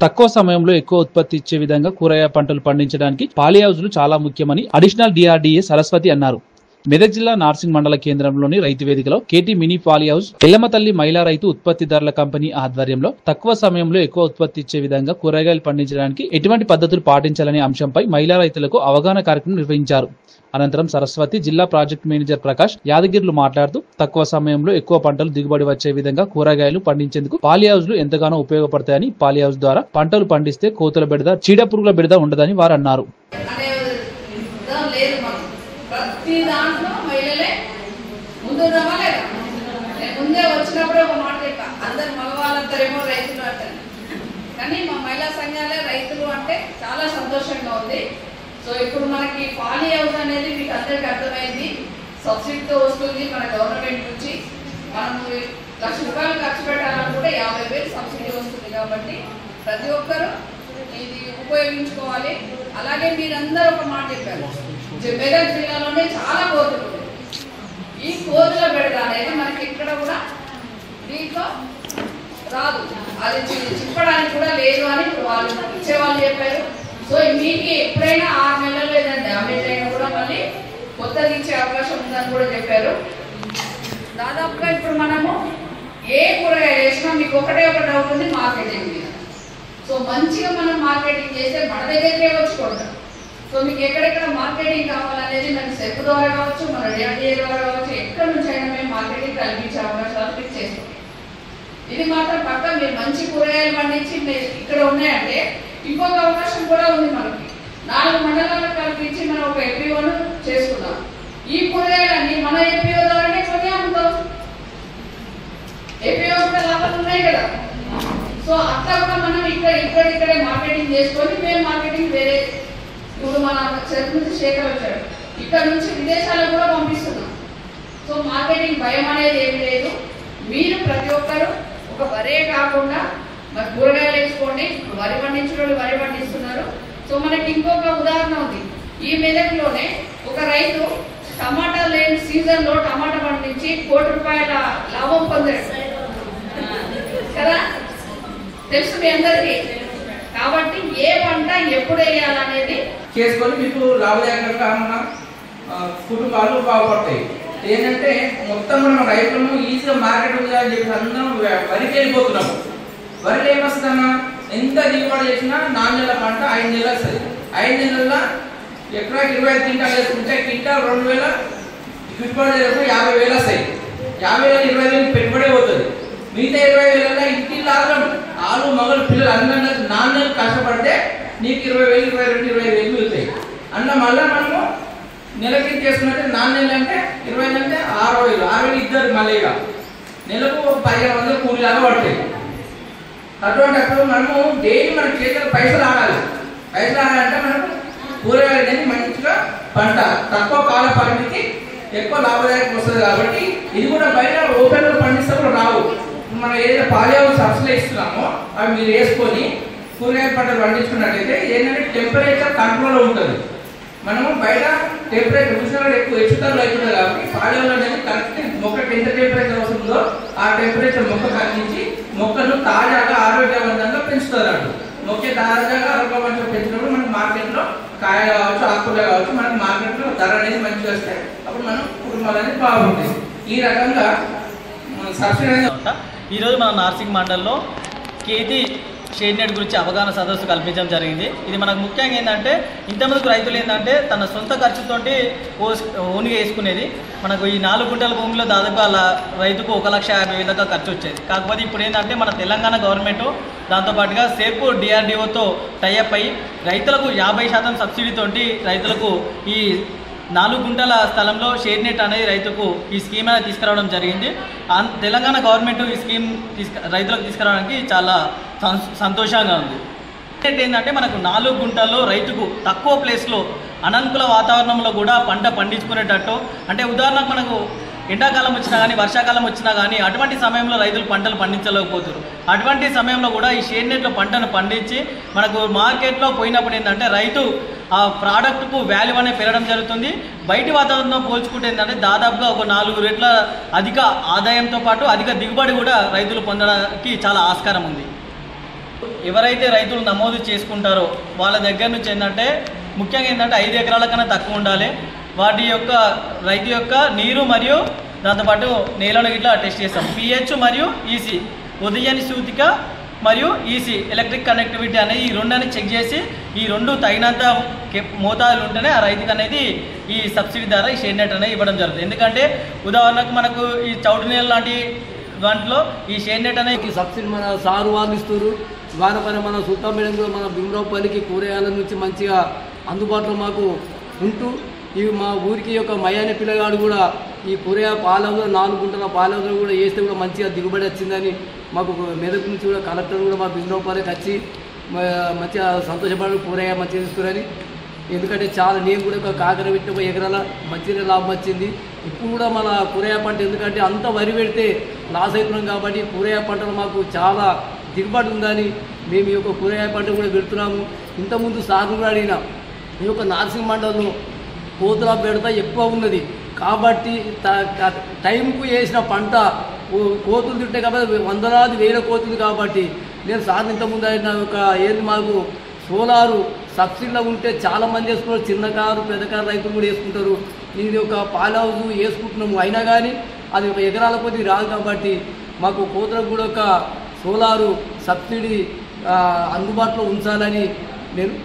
తక్కువ సమయంలో ఎక్కువ ఉత్పత్తి ఇచ్చే విధంగా కూరగాయ పంటలు పండించడానికి పాలీ హౌజులు చాలా ముఖ్యమని అడిషనల్ డిఆర్డీఏ సరస్వతి అన్నారు. మెదక్ జిల్లా నార్సింగ్ మండల కేంద్రంలోని రైతు వేదికలో కేటీ మినీ పాలీ హౌస్ ఎల్లమతల్లి మహిళా రైతు ఉత్పత్తిదారుల కంపెనీ ఆధ్వర్యంలో తక్కువ సమయంలో ఎక్కువ ఉత్పత్తి ఇచ్చే విధంగా కూరగాయలు పండించడానికి ఎటువంటి పద్ధతులు పాటించాలనే అంశంపై మహిళా రైతులకు అవగాహన కార్యక్రమం నిర్వహించారు. అనంతరం సరస్వతి జిల్లా ప్రాజెక్ట్ మేనేజర్ ప్రకాష్ యాదగిరిలు మాట్లాడుతూ తక్కువ సమయంలో ఎక్కువ పంటలు దిగుబడి వచ్చే విధంగా కూరగాయలు పండించేందుకు పాలీ హౌజులు ఎంతగానో ఉపయోగపడతాయని, పాలీ హౌస్ ద్వారా పంటలు పండిస్తే కోతుల బెడద, చీడ పురుగుల బెడద ఉండదని వారు అన్నారు. ప్రతి దాంట్లో మహిళలే ముందు రావాలేదా? ముందే వచ్చినప్పుడే ఒక మాట చెప్పా, అందరు మగవాళ్ళందరేమో రైతులు అంటారు, కానీ మా మహిళా సంఘాలే రైతులు అంటే చాలా సంతోషంగా ఉంది. సో ఇప్పుడు మనకి పాలీ హౌస్ అనేది మీకు అందరికి అర్థమైంది, సబ్సిడీతో వస్తుంది మన గవర్నమెంట్ నుంచి. మనము ₹1,00,000 ఖర్చు పెట్టాలనుకుంటే 50,000 సబ్సిడీ వస్తుంది. కాబట్టి ప్రతి ఒక్కరూ ఇది ఉపయోగించుకోవాలి. అలాగే మీరందరూ ఒక మాట చెప్పారు, మెదక్ జిల్లాలోనే చాలా కోతులు, ఈ కోతుల బెడద అనేది మనకి ఇక్కడ కూడా దీంట్లో రాదు, అది చిప్పడానికి కూడా లేదు అని వాళ్ళు ఇచ్చేవాళ్ళు చెప్పారు. సో మీకు ఎప్పుడైనా 6 నెలల్లో ఏదైనా డ్యామేజ్ అయినా కూడా మళ్ళీ కొత్తగా ఇచ్చే అవకాశం ఉందని కూడా చెప్పారు. దాదాపుగా ఇప్పుడు మనము ఏ కూరగాయలు వేసినా మీకు ఒకటే ఒక డౌట్ ఉంది, మార్కెటింగ్ మీద. సో మంచిగా మనం మార్కెటింగ్ చేస్తే మన దగ్గరికే వచ్చి కొంటాం. సో మీకు ఎక్కడెక్కడ మార్కెటింగ్ కావాలనేది మనకి సెఫ్ ద్వారా కావచ్చు, మన డిఆర్డీఏ ద్వారా కావచ్చు, ఎక్కడి నుంచి అయినా మేము మార్కెటింగ్ కల్పించే అవకాశాలు మీకు చేస్తాం. ఇది మాత్రం పక్క మీరు మంచి కూరగాయలు పండించి ఇక్కడ ఉన్నాయంటే ఇంకొక అవకాశం కూడా ఉంది. మనకి 4 మండలాలకు కల్పించి మనం ఒక ఎపిఓను చేసుకున్నాం. ఈ కూరగాయలన్నీ మన ఎపిఓ ద్వారానే కొని అమ్ముతాం. ఎపిఓ కూడా లాభాలు ఉన్నాయి కదా. సో అట్లా కూడా మనం ఇక్కడే మార్కెటింగ్ చేసుకొని మేము మార్కెటింగ్ వేరే, ఇప్పుడు మన చెరుకు నుంచి శేఖర్ వచ్చాడు, ఇక్కడ నుంచి విదేశాలకు కూడా పంపిస్తున్నాం. సో మార్కెటింగ్ భయం అనేది ఏమి లేదు. మీరు ప్రతి ఒక్కరు ఒక వరే కాకుండా మరి కూరగాయలు వేసుకోండి. వరి పండించిన వరి పండిస్తున్నారు. సో మనకి ఇంకొక ఉదాహరణ ఉంది. ఈ మెదక్లోనే ఒక రైతు టమాటా లేని సీజన్ లో టమాటా పండించి ₹1,00,00,000 లాభం పొందాడు కదా, తెలుసు మీ అందరికీ. కాబట్టి ఏ పంట ఎప్పుడు వేయాలనేది చేసుకొని మీకు లాభదాయకంగా మన కుటుంబాలు బాగుపడతాయి. ఏంటంటే మొత్తం మనం రైతులను ఈజీగా మార్కెట్ ఉందా అని చెప్పి అందరం వరికి వెళ్ళిపోతున్నాము. వరికి ఏమొస్తుందన్నా, ఎంత దిగుబడి చేసినా 4 నెలల పంట 5 నెలలు వస్తుంది. 5 నెలల్లో ఎకరాకి 25 క్వింటాలు వేసుకుంటే క్వింటాల్ 2,000 గిట్టుబడి 50,000 వస్తాయి. 50,000 20,000 పెట్టుబడి పోతుంది. మిగతా 20,000 ఇంటి లాభం ఆలు మగలు పిల్లలు అందరూ 4 నెలలు కష్టపడితే నీకు 20,000 22,000 25,000 మిగులుతాయి. అన్న మళ్ళీ మనము నెలకి చేసుకున్నట్టే 4 నెలలు అంటే 20 అంటే 6,000 ఇద్దరు మళ్ళీ ఇక నెలకు 1,500 కూలీలాగా పడతాయి. అటువంటిప్పుడు మనము డైలీ మన చేతులకు పైసలు ఆడాలి. పైసలు ఆడాలంటే మనకు కూరగాయలు అనేది మంచిగా పంట తక్కువ కాల పరిమితికి ఎక్కువ లాభదాయకం వస్తుంది. కాబట్టి ఇది కూడా బయట ఓపెన్లో పండిస్తే కూడా రావు. మనం ఏదైతే పాలీ హౌస్ సబ్సిడీ ఇస్తున్నామో అవి మీరు వేసుకొని కూరగాయల పంటలు పండించుకున్నట్టయితే ఏంటంటే టెంపరేచర్ కంట్రోల్లో ఉంటుంది. మనము బయట టెంపరేచర్ ఉష్ణోగ్రత ఎక్కువ హెచ్చుతగ్గులు అవుతుంది. కాబట్టి పాలీ హౌస్ అనేది కరెక్ట్ మొక్కకి ఎంత టెంపరేచర్ వస్తుందో ఆ టెంపరేచర్ మొక్క కలిగించి మొక్కను తాజాగా ఆరోగ్యవంతంగా పెంచుతుంది అన్నట్టు. మొక్క తాజాగా ఆరోగ్యవంతంగా పెంచినప్పుడు మనకి మార్కెట్లో కాయ కావచ్చు, ఆకుకూర కావచ్చు, మనకి మార్కెట్లో ధర అనేది మంచిగా వస్తాయి. అప్పుడు మనం కుటుంబాలు అనేది బాగుంటాయి. ఈ రకంగా సబ్సిడీ అనేది. ఈరోజు మన నార్సింగ్ మండలంలో కేటీ షేడ్ నెట్ గురించి అవగాహన సదస్సు కల్పించడం జరిగింది. ఇది మనకు ముఖ్యంగా ఏంటంటే ఇంతమందికి రైతులు ఏంటంటే తన సొంత ఖర్చుతోటి ఓన్గా వేసుకునేది. మనకు ఈ 4 గుంటల భూమిలో దాదాపు అలా రైతుకు 1,50,000 దాకా ఖర్చు వచ్చేది. కాకపోతే ఇప్పుడు ఏంటంటే మన తెలంగాణ గవర్నమెంట్ దాంతోపాటుగా సేర్పు డిఆర్డీఓతో టైఅప్ అయ్యి రైతులకు 50% సబ్సిడీతోటి రైతులకు ఈ 4 గుంటల స్థలంలో షేడ్ నెట్ అనేది రైతుకు ఈ స్కీమ్ అనేది తీసుకురావడం జరిగింది. తెలంగాణ గవర్నమెంట్ ఈ స్కీమ్ రైతులకు తీసుకురావడానికి చాలా సంతోషంగా ఉంది. ఏంటంటే మనకు 4 గుంటల్లో రైతుకు తక్కువ ప్లేస్లో అననుకూల వాతావరణంలో కూడా పంట పండించుకునేటట్టు, అంటే ఉదాహరణకు మనకు ఎండాకాలం వచ్చినా కానీ వర్షాకాలం వచ్చినా కానీ అటువంటి సమయంలో రైతులు పంటలు పండించలేకపోతారు. అటువంటి సమయంలో కూడా ఈ షేడ్ నెట్లో పంటను పండించి మనకు మార్కెట్లో పోయినప్పుడు ఏంటంటే రైతు ఆ ప్రోడక్ట్కు వాల్యూ అనేది పెరగడం జరుగుతుంది. బయటి వాతావరణంతో పోల్చుకుంటే ఏంటంటే దాదాపుగా ఒక 4 రెట్ల అధిక ఆదాయంతో పాటు అధిక దిగుబడి కూడా రైతులు పొందడానికి చాలా ఆస్కారం ఉంది. ఎవరైతే రైతులు నమోదు చేసుకుంటారో వాళ్ళ దగ్గర నుంచి ఏంటంటే ముఖ్యంగా ఏంటంటే 5 ఎకరాల కన్నా తక్కువ ఉండాలి. వాటి యొక్క రైతు యొక్క నీరు మరియు దాంతోపాటు నేలను ఇట్లా టెస్ట్ చేస్తాం. pH మరియు ఈసీ ఉదయాన్ని సూతిక మరియు ఈసీ ఎలక్ట్రిక్ కనెక్టివిటీ అనేది ఈ రెండని చెక్ చేసి ఈ రెండు తగినంత మోతాదులు ఉంటేనే ఆ రైతుకి అనేది ఈ సబ్సిడీ ద్వారా ఈ షేడ్ నెట్ అనేది ఇవ్వడం జరుగుతుంది. ఎందుకంటే ఉదాహరణకు మనకు ఈ చౌటు నీళ్ళ లాంటి దాంట్లో ఈ షేడ్ నెట్ అనేది సబ్సిడీ మన సారు వాళ్ళు ఇస్తారు. దాని పైన మన సుల్తాన్ మేడం కూడా మన భీమరావుపల్లికి కూరగాయల నుంచి మంచిగా అందుబాటులో మాకు ఉంటూ ఇవి మా ఊరికి యొక్క మయాని పిల్లగాడు కూడా ఈ కూరగాయ పాలవులో 4 గుంటల పాలవులో కూడా వేస్తే కూడా మంచిగా దిగుబడి వచ్చిందని మాకు మెదక్ నుంచి కూడా కలెక్టర్ కూడా మా భీమరావుపల్లికి వచ్చి మంచిగా సంతోషపడి కూరగాయ మంచిగా తీసుకురని. ఎందుకంటే చాలా నేను కూడా ఒక కాకర పెట్టి 1 ఎకరాల మంచిగా లాభం వచ్చింది. ఇప్పుడు కూడా మన కూరగాయ పంట ఎందుకంటే అంత వరి పెడితే లాస్ అవుతున్నాం కాబట్టి కూరగాయ పంటలు మాకు చాలా దిగుబడి ఉందని మేము ఈ యొక్క కూరగాయ పంట కూడా పెడుతున్నాము. ఇంతకుముందు సాగు కూడా అడిగినా ఈ యొక్క నార్సింగ్ మండలంలో కోతుల బెడత ఎక్కువ ఉన్నది కాబట్టి టైంకు వేసిన పంట కోతులు తింటే కాబట్టి వందలాది వేల కోతులు కాబట్టి నేను సార్ ఇంతకుముందు అయిన ఒక ఏది మాకు సోలారు సబ్సిడీలో ఉంటే చాలామంది వేసుకున్నారు. చిన్న కారు పెద్ద కారు రైతులు కూడా వేసుకుంటారు. ఇది ఒక పాల్ హౌస్ వేసుకుంటున్నాము అయినా కానీ అది 1 ఎకరాల కొద్ది రాదు కాబట్టి మాకు కోతులకు కూడా ఒక సోలారు సబ్సిడీ అందుబాటులో ఉంచాలని నేను